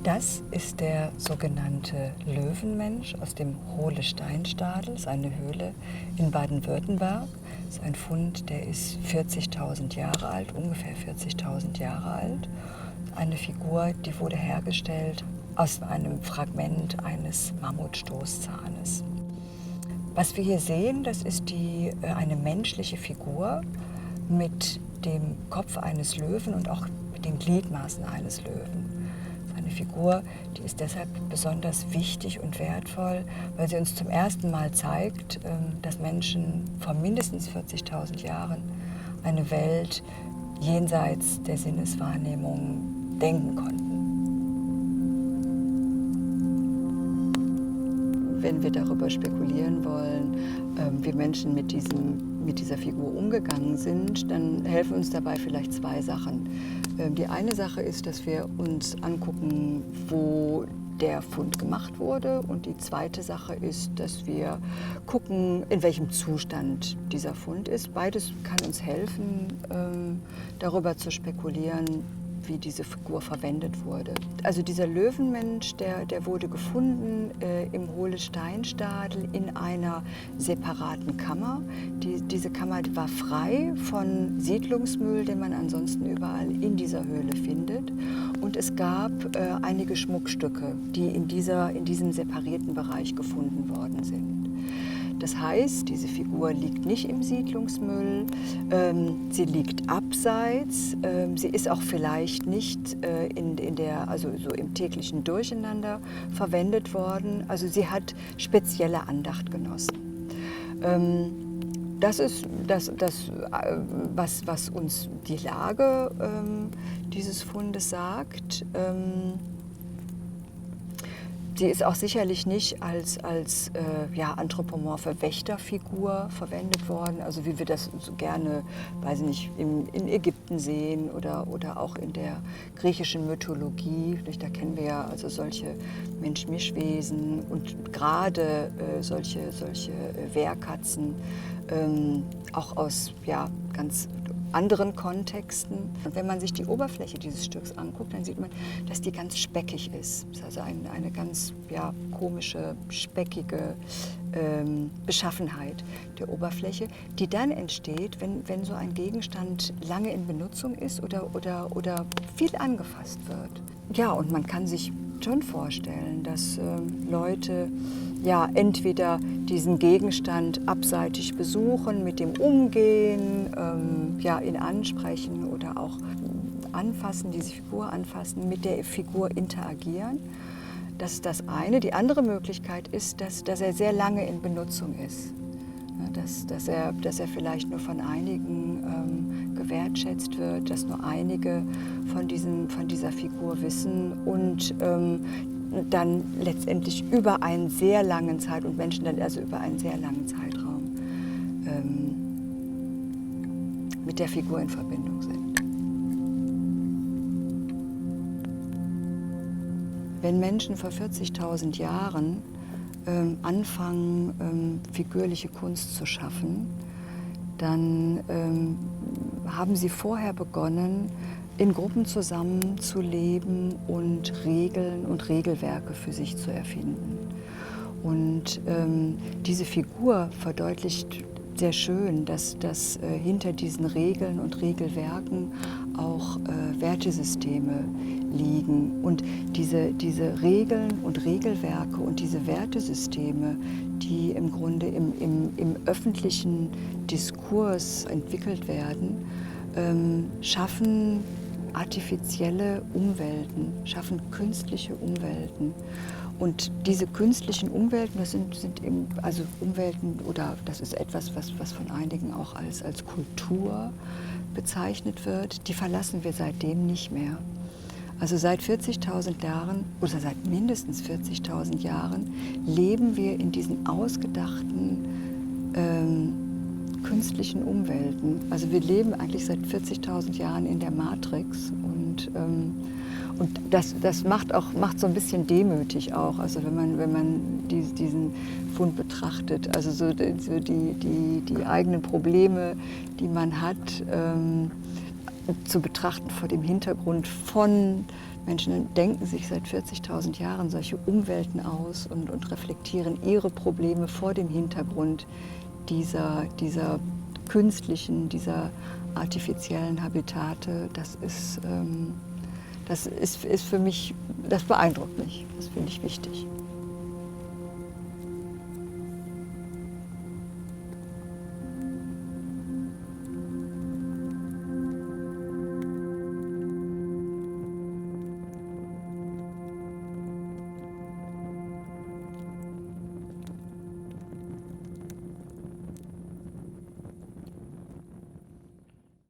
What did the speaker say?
Das ist der sogenannte Löwenmensch aus dem Hohle-Steinstadel. Das ist eine Höhle in Baden-Württemberg. Das ist ein Fund, der ist 40.000 Jahre alt, ungefähr 40.000 Jahre alt. Eine Figur, die wurde hergestellt aus einem Fragment eines Mammutstoßzahnes. Was wir hier sehen, das ist eine menschliche Figur mit dem Kopf eines Löwen und auch mit den Gliedmaßen eines Löwen. Eine Figur, die ist deshalb besonders wichtig und wertvoll, weil sie uns zum ersten Mal zeigt, dass Menschen vor mindestens 40.000 Jahren eine Welt jenseits der Sinneswahrnehmung denken konnten. Wenn wir darüber spekulieren wollen, wie Menschen mit dieser Figur umgegangen sind, dann helfen uns dabei vielleicht zwei Sachen. Die eine Sache ist, dass wir uns angucken, wo der Fund gemacht wurde. Und die zweite Sache ist, dass wir gucken, in welchem Zustand dieser Fund ist. Beides kann uns helfen, darüber zu spekulieren, wie diese Figur verwendet wurde. Also dieser Löwenmensch, der wurde gefunden im Hohle-Steinstadel in einer separaten Kammer. Diese Kammer war frei von Siedlungsmüll, den man ansonsten überall in dieser Höhle findet. Und es gab einige Schmuckstücke, die in diesem separierten Bereich gefunden worden sind. Das heißt, diese Figur liegt nicht im Siedlungsmüll, sie liegt abseits, sie ist auch vielleicht nicht also so im täglichen Durcheinander verwendet worden. Also sie hat spezielle Andacht genossen. Das ist was uns die Lage dieses Fundes sagt. Sie ist auch sicherlich nicht als anthropomorphe Wächterfigur verwendet worden, also wie wir das so gerne, weiß ich nicht, in Ägypten sehen oder auch in der griechischen Mythologie. Da kennen wir ja also solche Mensch-Mischwesen und gerade solche Wehrkatzen, auch aus ganz anderen Kontexten. Und wenn man sich die Oberfläche dieses Stücks anguckt, dann sieht man, dass die ganz speckig ist. Das ist also eine ganz komische, speckige Beschaffenheit der Oberfläche, die dann entsteht, wenn so ein Gegenstand lange in Benutzung ist oder viel angefasst wird. Ja, und man kann sich schon vorstellen, dass Leute entweder diesen Gegenstand abseitig besuchen, mit dem umgehen, ihn ansprechen oder auch anfassen, diese Figur anfassen, mit der Figur interagieren. Das ist das eine. Die andere Möglichkeit ist, dass er sehr lange in Benutzung ist. Dass er vielleicht nur von einigen gewertschätzt wird, dass nur einige von dieser Figur wissen und dann letztendlich über einen sehr langen Zeitraum, und Menschen dann also über einen sehr langen Zeitraum mit der Figur in Verbindung sind. Wenn Menschen vor 40.000 Jahren anfangen, figürliche Kunst zu schaffen, dann haben sie vorher begonnen, in Gruppen zusammenzuleben und Regeln und Regelwerke für sich zu erfinden. Und diese Figur verdeutlicht sehr schön, dass hinter diesen Regeln und Regelwerken auch Wertesysteme liegen. Und diese Regeln und Regelwerke und diese Wertesysteme, die im Grunde im öffentlichen Diskurs entwickelt werden, schaffen artifizielle Umwelten, schaffen künstliche Umwelten. Und diese künstlichen Umwelten, das sind eben also Umwelten, oder das ist etwas, was von einigen auch als Kultur bezeichnet wird, die verlassen wir seitdem nicht mehr. Also seit 40.000 Jahren oder seit mindestens 40.000 Jahren leben wir in diesen ausgedachten künstlichen Umwelten. Also wir leben eigentlich seit 40.000 Jahren in der Matrix und das macht so ein bisschen demütig auch. Also wenn man diesen Fund betrachtet, also so die eigenen Probleme, die man hat, zu betrachten vor dem Hintergrund von Menschen denken sich seit 40.000 Jahren solche Umwelten aus und reflektieren ihre Probleme vor dem Hintergrund dieser künstlichen, dieser artifiziellen Habitate. Das ist für mich, das beeindruckt mich, das finde ich wichtig.